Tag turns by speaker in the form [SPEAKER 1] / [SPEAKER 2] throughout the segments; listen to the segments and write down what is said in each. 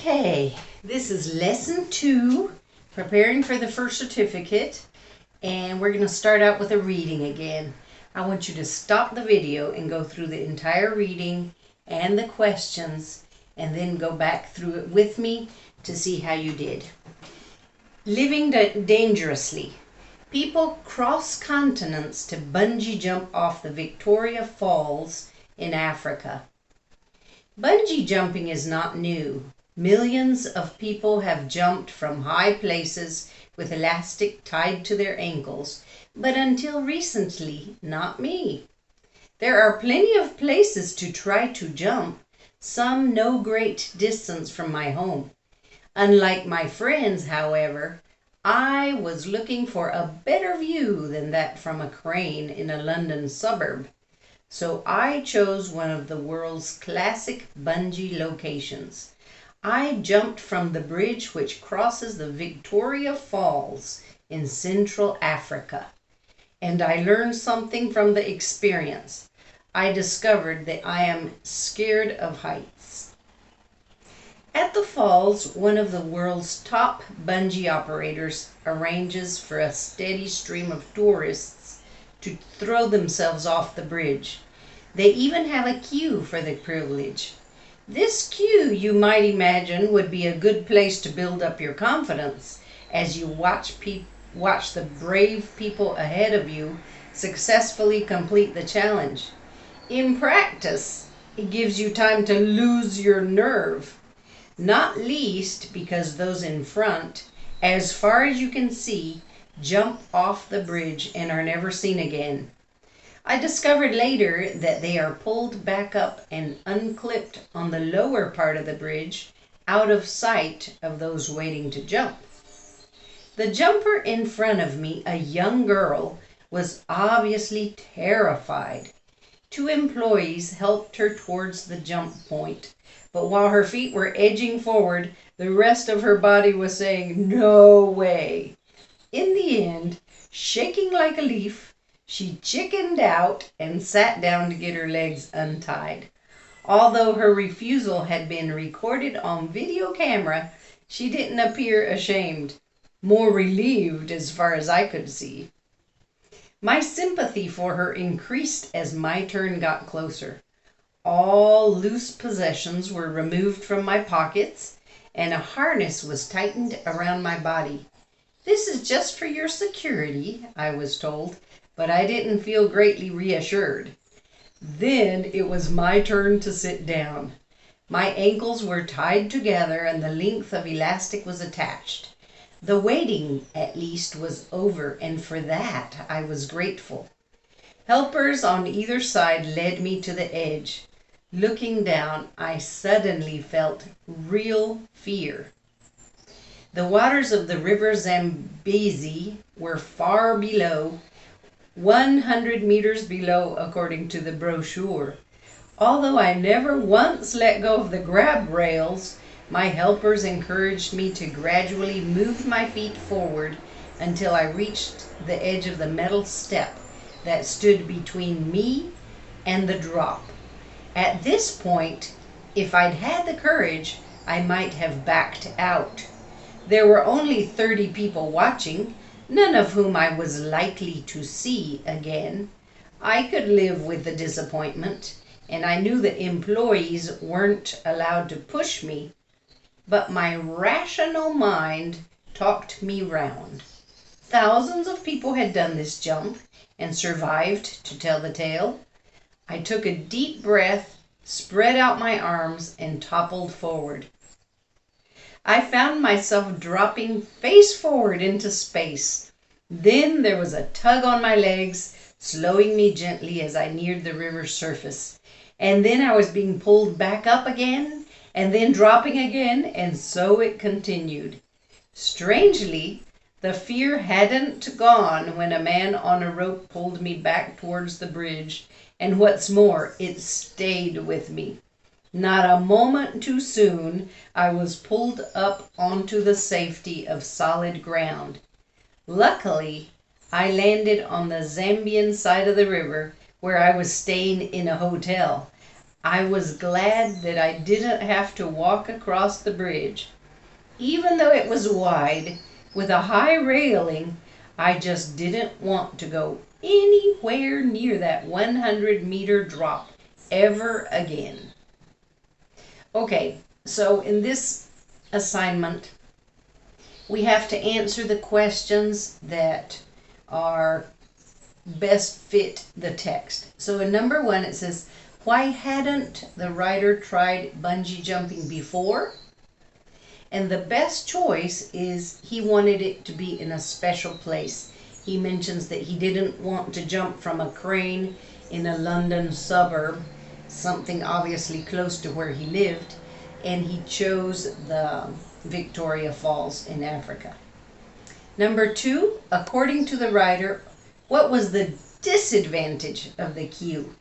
[SPEAKER 1] Okay, this is lesson 2, preparing for the first certificate, and we're going to start out with a reading again. I want you to stop the video and go through the entire reading and the questions, and then go back through it with me to see how you did. Living dangerously. People cross continents to bungee jump off the Victoria Falls in Africa. Bungee jumping is not new. Millions of people have jumped from high places with elastic tied to their ankles, but until recently, not me. There are plenty of places to try to jump, some no great distance from my home. Unlike my friends, however, I was looking for a better view than that from a crane in a London suburb. So I chose one of the world's classic bungee locations. I jumped from the bridge which crosses the Victoria Falls in Central Africa. And I learned something from the experience. I discovered that I am scared of heights. At the falls, one of the world's top bungee operators arranges for a steady stream of tourists to throw themselves off the bridge. They even have a queue for the privilege. This queue, you might imagine, would be a good place to build up your confidence as you watch the brave people ahead of you successfully complete the challenge. In practice, it gives you time to lose your nerve, not least because those in front, as far as you can see, jump off the bridge and are never seen again. I discovered later that they are pulled back up and unclipped on the lower part of the bridge, out of sight of those waiting to jump. The jumper in front of me, a young girl, was obviously terrified. 2 employees helped her towards the jump point, but while her feet were edging forward, the rest of her body was saying, "No way." In the end, shaking like a leaf, she chickened out and sat down to get her legs untied. Although her refusal had been recorded on video camera, she didn't appear ashamed, more relieved as far as I could see. My sympathy for her increased as my turn got closer. All loose possessions were removed from my pockets, and a harness was tightened around my body. "This is just for your security," I was told, but I didn't feel greatly reassured. Then it was my turn to sit down. My ankles were tied together and the length of elastic was attached. The waiting, at least, was over, and for that I was grateful. Helpers on either side led me to the edge. Looking down, I suddenly felt real fear. The waters of the river Zambezi were far below, 100 meters below according to the brochure. Although I never once let go of the grab rails, my helpers encouraged me to gradually move my feet forward until I reached the edge of the metal step that stood between me and the drop. At this point, if I'd had the courage, I might have backed out. There were only 30 people watching, none of whom I was likely to see again. I could live with the disappointment, and I knew the employees weren't allowed to push me, but my rational mind talked me round. Thousands of people had done this jump and survived to tell the tale. I took a deep breath, spread out my arms, and toppled forward. I found myself dropping face forward into space. Then there was a tug on my legs, slowing me gently as I neared the river's surface. And then I was being pulled back up again, and then dropping again, and so it continued. Strangely, the fear hadn't gone when a man on a rope pulled me back towards the bridge, and what's more, it stayed with me. Not a moment too soon, I was pulled up onto the safety of solid ground. Luckily, I landed on the Zambian side of the river, where I was staying in a hotel. I was glad that I didn't have to walk across the bridge. Even though it was wide, with a high railing, I just didn't want to go anywhere near that 100-meter drop ever again. Okay, so in this assignment, we have to answer the questions that are best fit the text. So in number 1, it says, why hadn't the writer tried bungee jumping before? And the best choice is he wanted it to be in a special place. He mentions that he didn't want to jump from a crane in a London suburb, something obviously close to where he lived, and he chose the Victoria Falls in Africa. Number 2, according to the writer, what was the disadvantage of the queue?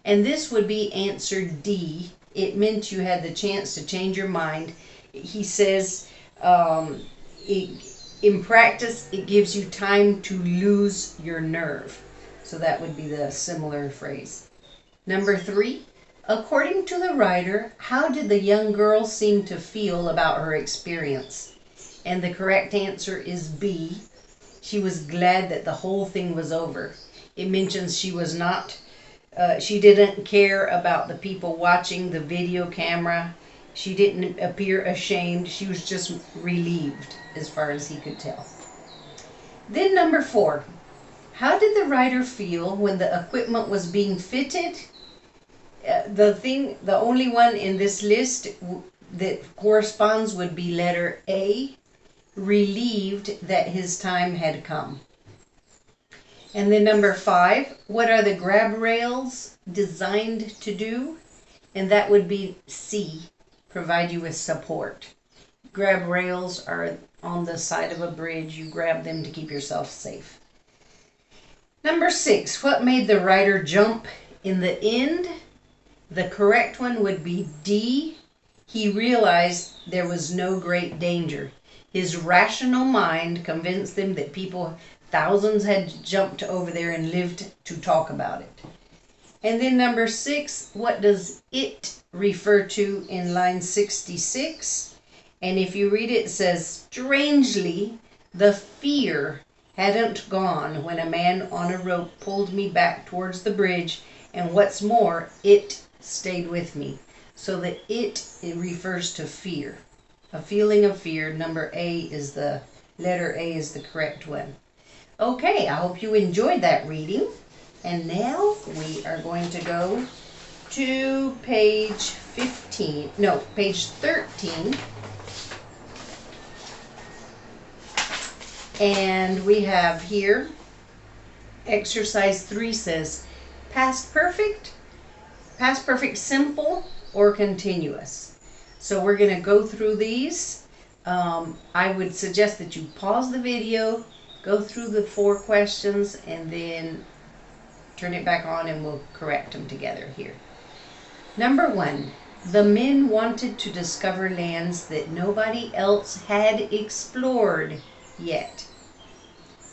[SPEAKER 1] And this would be answer D. It meant you had the chance to change your mind. He says, in practice, it gives you time to lose your nerve. So that would be the similar phrase. Number 3, according to the writer, how did the young girl seem to feel about her experience? And the correct answer is B. She was glad that the whole thing was over. It mentions she was not, she didn't care about the people watching the video camera. She didn't appear ashamed. She was just relieved, as far as he could tell. Then number 4, how did the writer feel when the equipment was being fitted? The only one in this list that corresponds would be letter A, relieved that his time had come. And then number 5, what are the grab rails designed to do? And that would be C, provide you with support. Grab rails are on the side of a bridge. You grab them to keep yourself safe. Number 6, what made the writer jump in the end? The correct one would be D. He realized there was no great danger. His rational mind convinced him that thousands had jumped over there and lived to talk about it. And then number 6, what does it refer to in line 66? And if you read it, it says, strangely, the fear hadn't gone when a man on a rope pulled me back towards the bridge, and what's more, it stayed with me. So the it refers to fear, a feeling of fear. Letter A is the correct one. Okay, I hope you enjoyed that reading. And now we are going to go to page 13. And we have here, exercise 3 says, past perfect simple, or continuous. So we're going to go through these. I would suggest that you pause the video, go through the 4 questions, and then turn it back on and we'll correct them together here. Number 1, the men wanted to discover lands that nobody else had explored yet.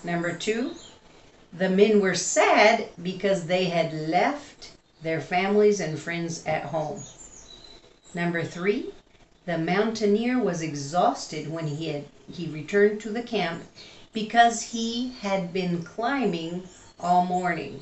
[SPEAKER 1] Number 2, the men were sad because they had left their families and friends at home. Number 3, the mountaineer was exhausted when he returned to the camp because he had been climbing all morning.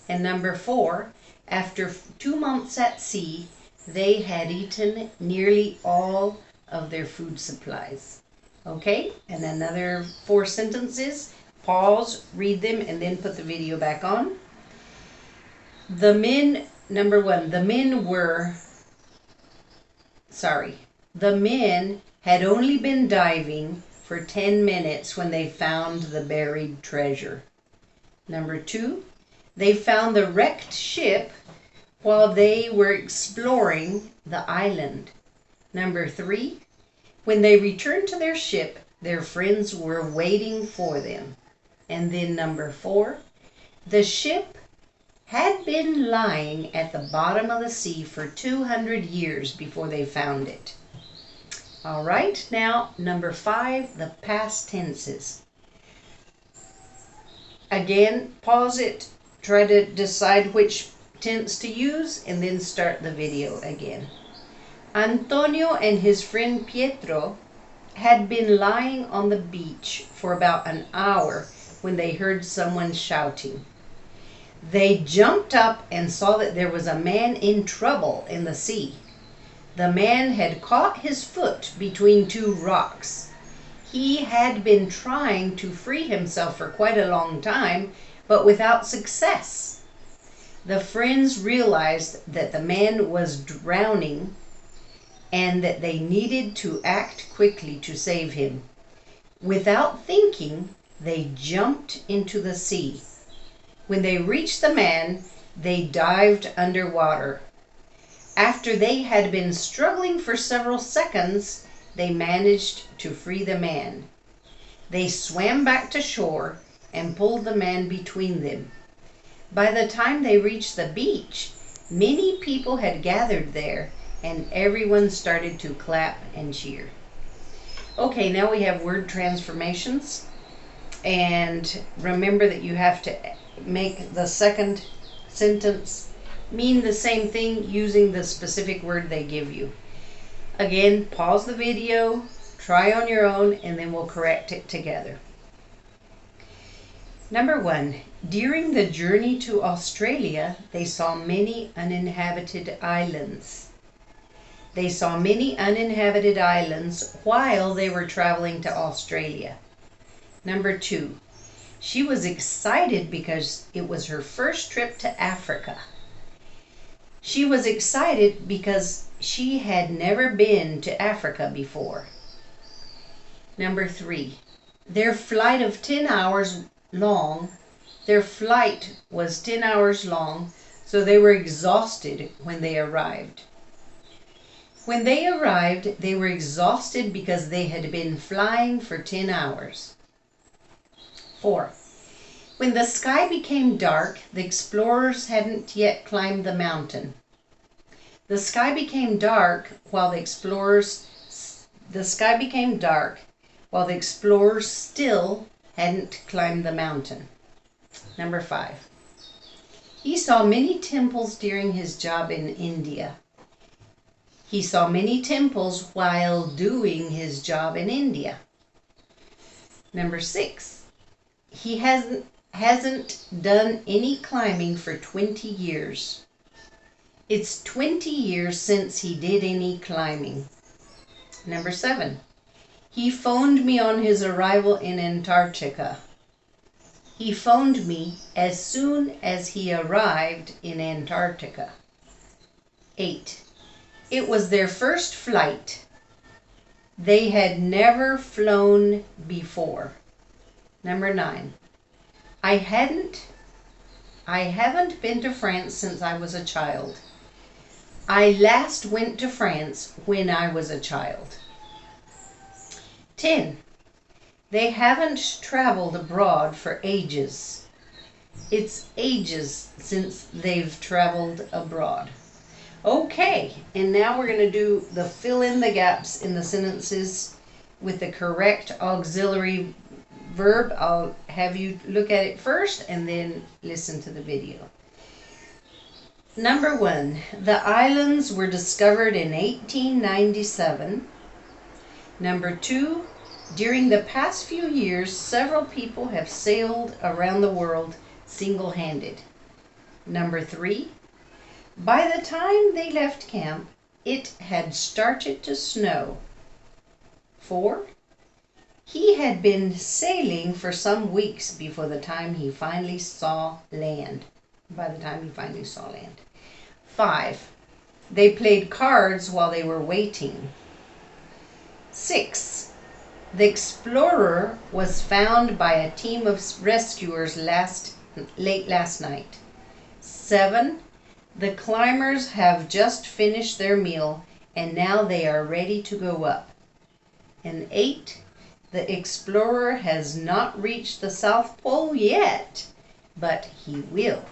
[SPEAKER 1] And number 4, after 2 months at sea, they had eaten nearly all of their food supplies. Okay, and another 4 sentences. Pause, read them, and then put the video back on. Number 1, the men had only been diving for 10 minutes when they found the buried treasure. Number 2, they found the wrecked ship while they were exploring the island. Number 3, when they returned to their ship, their friends were waiting for them. And then number 4, the ship had been lying at the bottom of the sea for 200 years before they found it. All right, now number 5, the past tenses. Again, pause it, try to decide which tense to use, and then start the video again. Antonio and his friend Pietro had been lying on the beach for about an hour when they heard someone shouting. They jumped up and saw that there was a man in trouble in the sea. The man had caught his foot between two rocks. He had been trying to free himself for quite a long time, but without success. The friends realized that the man was drowning and that they needed to act quickly to save him. Without thinking, they jumped into the sea. When they reached the man, they dived underwater. After they had been struggling for several seconds, they managed to free the man. They swam back to shore and pulled the man between them. By the time they reached the beach, many people had gathered there, and everyone started to clap and cheer. Okay, now we have word transformations. And remember that you have to make the second sentence mean the same thing using the specific word they give you. Again, pause the video, try on your own, and then we'll correct it together. Number 1, during the journey to Australia, they saw many uninhabited islands. They saw many uninhabited islands while they were traveling to Australia. Number 2, she was excited because it was her first trip to Africa. She was excited because she had never been to Africa before. Number 3, their flight was 10 hours long, so they were exhausted when they arrived. When they arrived, they were exhausted because they had been flying for 10 hours. 4, when the sky became dark, the explorers hadn't yet climbed the mountain. The sky became dark while the explorers still hadn't climbed the mountain. Number 5, he saw many temples during his job in India. He saw many temples while doing his job in India. Number 6, he hasn't done any climbing for 20 years. It's 20 years since he did any climbing. Number 7, he phoned me on his arrival in Antarctica. He phoned me as soon as he arrived in Antarctica. 8, it was their first flight. They had never flown before. Number 9, I haven't been to France since I was a child. I last went to France when I was a child. 10, they haven't traveled abroad for ages. It's ages since they've traveled abroad. Okay, and now we're going to do the fill in the gaps in the sentences with the correct auxiliary verb. I'll have you look at it first and then listen to the video. Number 1, the islands were discovered in 1897. Number 2, during the past few years, several people have sailed around the world single-handed. Number 3, by the time they left camp, it had started to snow. 4, he had been sailing for some weeks before the time he finally saw land. 5, they played cards while they were waiting. 6, the explorer was found by a team of rescuers late last night. 7, the climbers have just finished their meal and now they are ready to go up. And 8, the explorer has not reached the South Pole yet, but he will.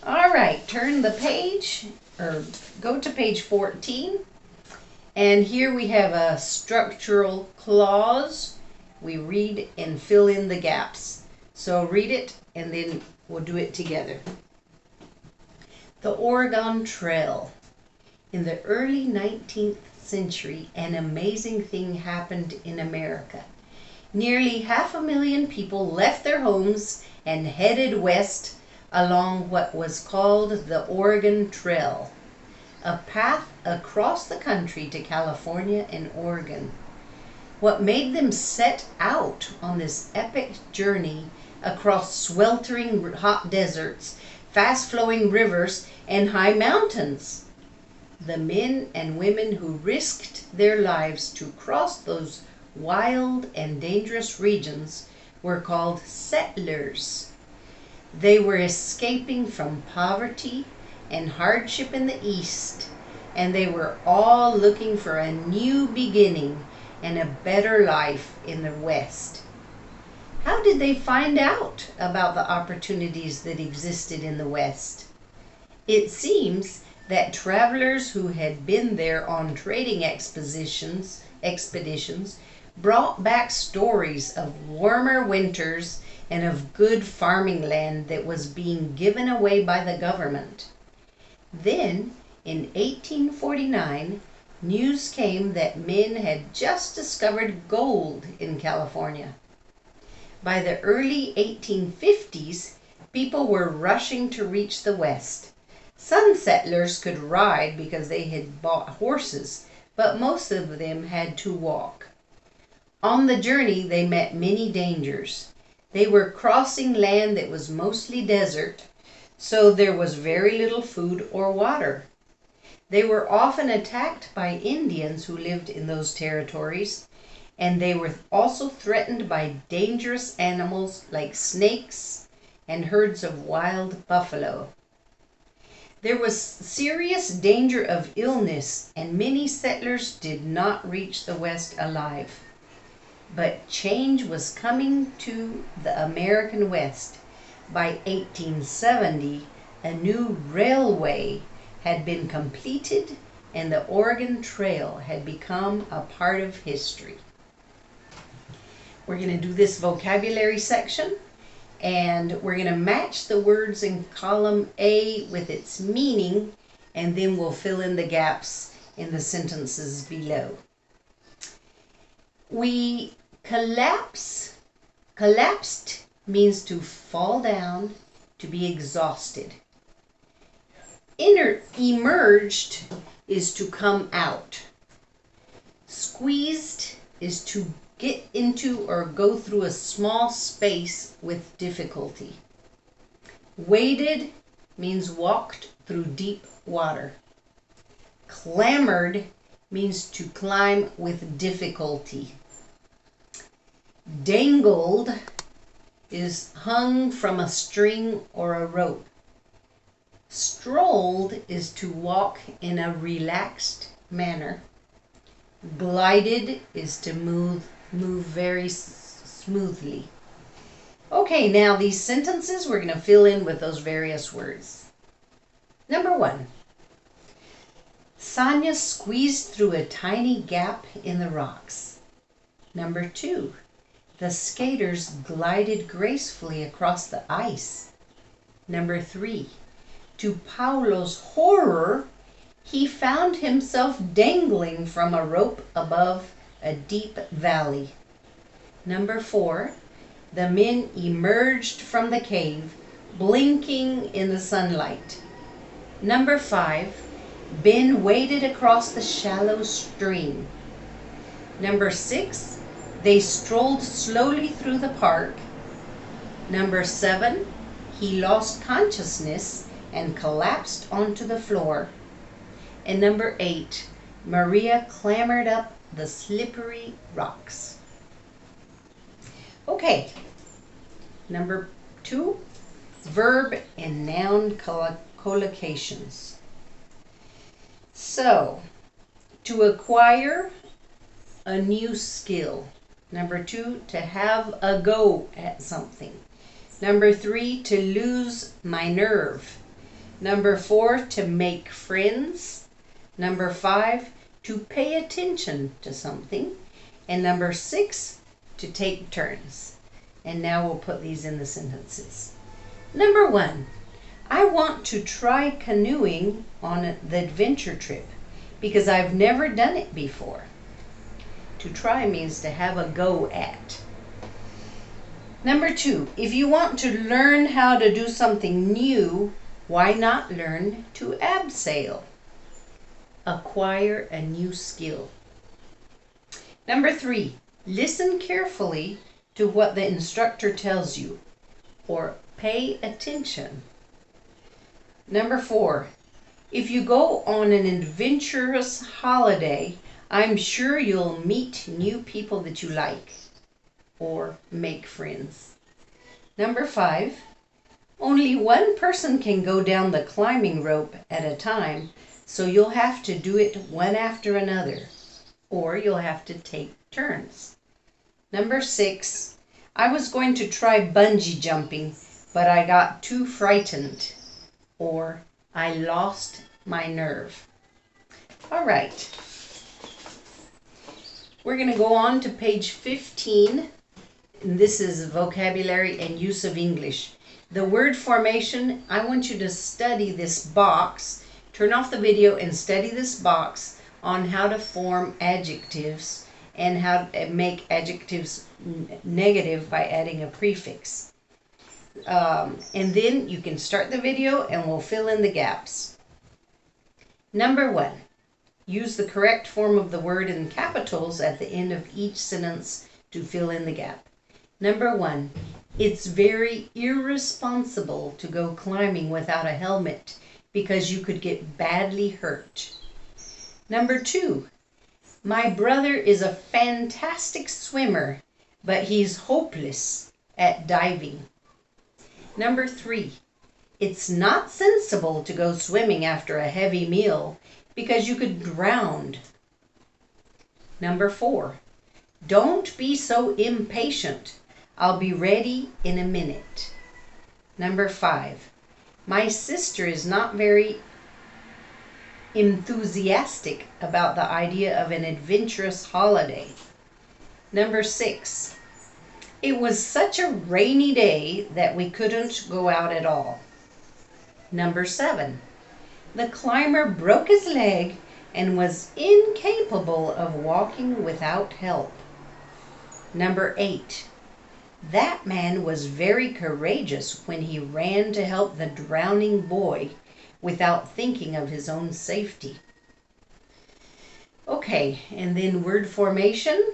[SPEAKER 1] All right, turn the page, or go to page 14. And here we have a structural clause. We read and fill in the gaps. So read it and then we'll do it together. The Oregon Trail. In the early 19th century, an amazing thing happened in America. Nearly 500,000 people left their homes and headed west along what was called the Oregon Trail, a path across the country to California and Oregon. What made them set out on this epic journey across sweltering hot deserts, fast-flowing rivers, and high mountains? The men and women who risked their lives to cross those wild and dangerous regions were called settlers. They were escaping from poverty and hardship in the East, and they were all looking for a new beginning and a better life in the West. How did they find out about the opportunities that existed in the West? It seems that travelers who had been there on trading expeditions brought back stories of warmer winters and of good farming land that was being given away by the government. Then, in 1849, news came that men had just discovered gold in California. By the early 1850s, people were rushing to reach the West. Some settlers could ride because they had bought horses, but most of them had to walk. On the journey, they met many dangers. They were crossing land that was mostly desert, so there was very little food or water. They were often attacked by Indians who lived in those territories, and they were also threatened by dangerous animals like snakes and herds of wild buffalo. There was serious danger of illness, and many settlers did not reach the West alive. But change was coming to the American West. By 1870, a new railway had been completed, and the Oregon Trail had become a part of history. We're going to do this vocabulary section, and we're going to match the words in column A with its meaning, and then we'll fill in the gaps in the sentences below. We collapse. Collapsed means to fall down, to be exhausted. Emerged is to come out. Squeezed is to get into or go through a small space with difficulty. Waded means walked through deep water. Clambered means to climb with difficulty. Dangled is hung from a string or a rope. Strolled is to walk in a relaxed manner. Glided is to move very smoothly. Okay, now these sentences we're going to fill in with those various words. Number 1. Sonia squeezed through a tiny gap in the rocks. Number 2. The skaters glided gracefully across the ice. Number 3. To Paulo's horror, he found himself dangling from a rope above a deep valley. Number 4. The men emerged from the cave, blinking in the sunlight. Number 5. Ben waded across the shallow stream. Number 6. They strolled slowly through the park. Number 7. He lost consciousness and collapsed onto the floor. And number 8, Maria clambered up the slippery rocks. Okay, number 2, verb and noun collocations. So, to acquire a new skill. Number 2, to have a go at something. Number 3, to lose my nerve. Number 4, to make friends. Number 5, to pay attention to something. And number 6, to take turns. And now we'll put these in the sentences. Number 1, I want to try canoeing on the adventure trip because I've never done it before. To try means to have a go at. Number 2, if you want to learn how to do something new, why not learn to abseil? Acquire a new skill. Number 3, listen carefully to what the instructor tells you, or pay attention. Number 4, if you go on an adventurous holiday, I'm sure you'll meet new people that you like, or make friends. Number 5, only one person can go down the climbing rope at a time, so you'll have to do it one after another, or you'll have to take turns. Number 6, I was going to try bungee jumping, but I got too frightened, or I lost my nerve. All right. We're going to go on to page 15. And this is vocabulary and use of English. The word formation, I want you to study this box. Turn off the video and study this box on how to form adjectives and how to make adjectives negative by adding a prefix. And then you can start the video and we'll fill in the gaps. Number 1, use the correct form of the word in capitals at the end of each sentence to fill in the gap. Number 1, it's very irresponsible to go climbing without a helmet because you could get badly hurt. Number 2, my brother is a fantastic swimmer, but he's hopeless at diving. Number 3, it's not sensible to go swimming after a heavy meal because you could drown. Number 4, don't be so impatient. I'll be ready in a minute. Number 5, my sister is not very enthusiastic about the idea of an adventurous holiday. Number 6, it was such a rainy day that we couldn't go out at all. Number 7, the climber broke his leg and was incapable of walking without help. Number 8, that man was very courageous when he ran to help the drowning boy without thinking of his own safety. Okay, and then word formation.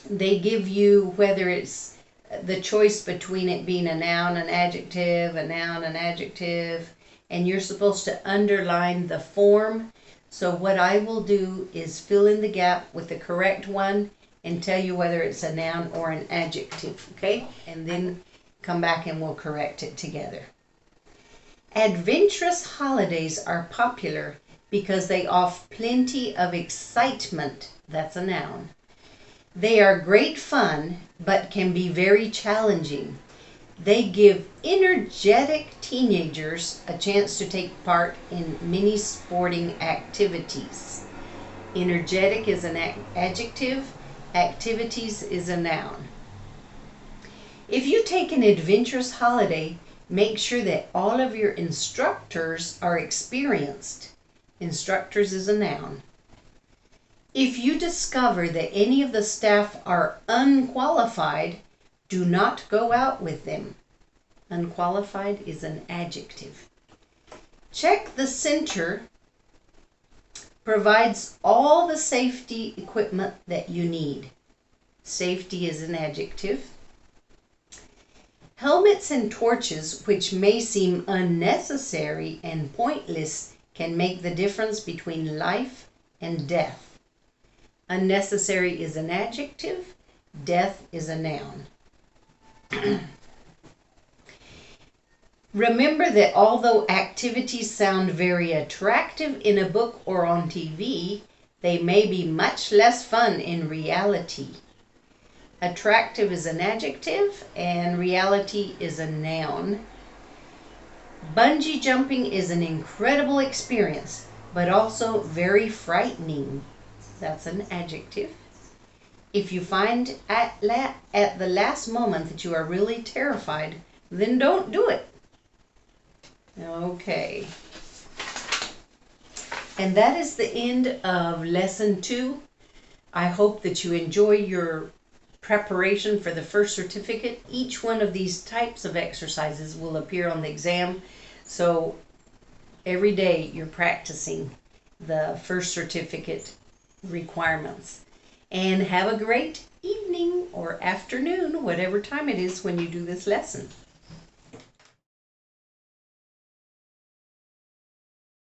[SPEAKER 1] They give you whether it's the choice between it being a noun, an adjective, a noun, an adjective, and you're supposed to underline the form. So what I will do is fill in the gap with the correct one and tell you whether it's a noun or an adjective, okay? And then come back and we'll correct it together. Adventurous holidays are popular because they offer plenty of excitement. That's a noun. They are great fun, but can be very challenging. They give energetic teenagers a chance to take part in many sporting activities. Energetic is an adjective. Activities is a noun. If you take an adventurous holiday, make sure that all of your instructors are experienced. Instructors is a noun. If you discover that any of the staff are unqualified, do not go out with them. Unqualified is an adjective. Check the center provides all the safety equipment that you need. Safety is an adjective. Helmets and torches, which may seem unnecessary and pointless, can make the difference between life and death. Unnecessary is an adjective. Death is a noun. Remember that although activities sound very attractive in a book or on TV, they may be much less fun in reality. Attractive is an adjective and reality is a noun. Bungee jumping is an incredible experience, but also very frightening. That's an adjective. If you find at the last moment that you are really terrified, then don't do it. Okay. And that is the end of lesson 2. I hope that you enjoy your preparation for the first certificate. Each one of these types of exercises will appear on the exam. So every day you're practicing the first certificate requirements. And have a great evening or afternoon, whatever time it is when you do this lesson.